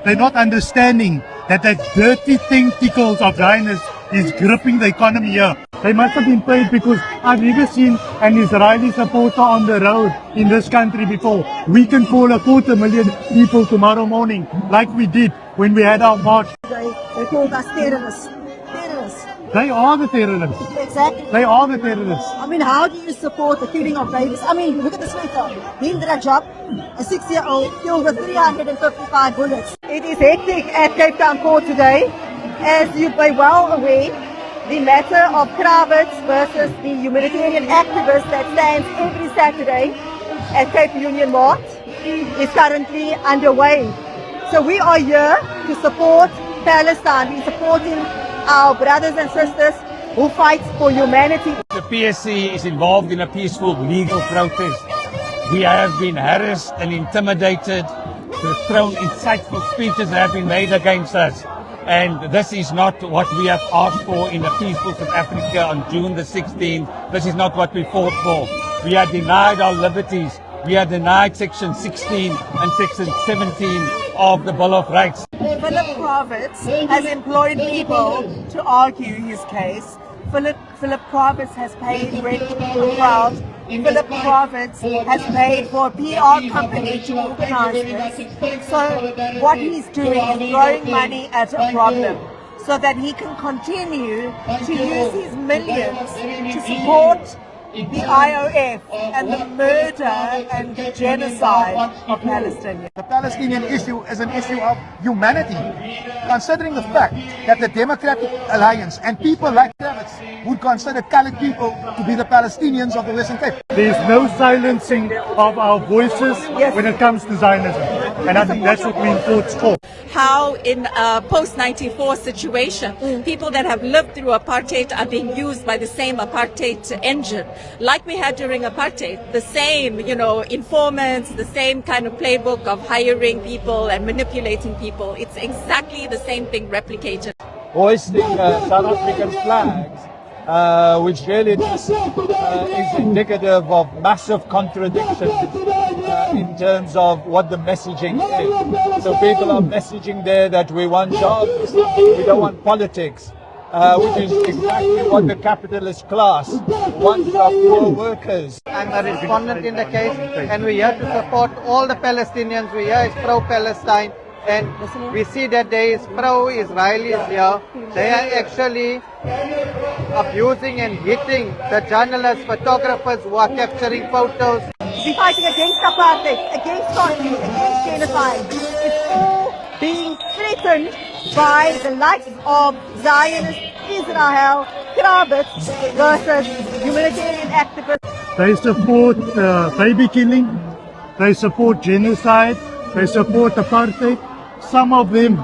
They're not understanding that the dirty tentacles of Zionism is gripping the economy here. They must have been paid, because I've never seen an Israeli supporter on the road in this country before. We can call 250,000 people tomorrow morning, like we did when we had our march. They called us terrorists. Terrorists. They are the terrorists. Exactly. They are the terrorists. I mean, how do you support the killing of babies? I mean, look at this matter. Hind Rajab, a 6-year-old, killed with 355 bullets. It is hectic at Cape Town Court today. As you may well aware, the matter of Kravitz versus the humanitarian activist that stands every Saturday at Cape Union Mart is currently underway. So we are here to support Palestine. We're supporting our brothers and sisters who fight for humanity. The PSC is involved in a peaceful legal protest. We have been harassed and intimidated. Thrown insightful speeches have been made against us. And this is not what we have asked for in a peaceful South Africa on June the 16th. This is not what we fought for. We are denied our liberties. We are denied Section 16 and Section 17 of the Bill of Rights. Philip Kravitz has employed people to argue his case. Philip Kravitz has paid rent for the crowd. Philip Kravitz has paid for a PR company to organize this. So what he's doing is throwing money at a problem so that he can continue to use his millions to support the IOF and the murder and genocide of Palestinians. The Palestinian issue is an issue of humanity, considering the fact that the Democratic Alliance and people like Kravitz would consider colored people to be the Palestinians of the Western Cape. There's no silencing of our voices when it comes to Zionism. And I think that's what we fought for. How in a post-94 situation, people that have lived through apartheid are being used by the same apartheid engine, like we had during apartheid, the same, informants, the same kind of playbook of hiring people and manipulating people. It's exactly the same thing replicated. Hoisting South African flags, which really is indicative of massive contradictions in terms of what the messaging is. So people are messaging there that we want jobs, we don't want politics, which is exactly what the capitalist class wants our poor workers. I'm a respondent in the case, and we're here to support all the Palestinians. We're here as pro-Palestine, and we see that there is pro-Israelis here. They are actually abusing and hitting the journalists, photographers who are capturing photos. We're fighting against apartheid, against conflict, against genocide. It's all being threatened by the likes of Zionist Israel, Kravitz versus humanitarian activists. They support baby killing, they support genocide, they support apartheid. Some of them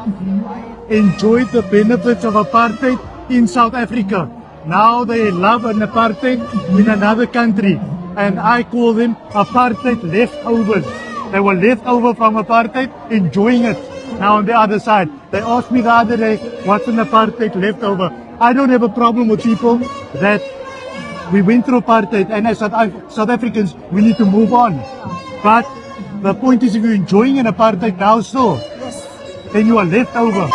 enjoyed the benefits of apartheid in South Africa. Now they love an apartheid in another country. And I call them apartheid leftovers. They were left over from apartheid, enjoying it. Now on the other side, they asked me the other day, what's an apartheid leftover? I don't have a problem with people that we went through apartheid, and as South Africans, we need to move on. But the point is, if you're enjoying an apartheid now still, then you are left over.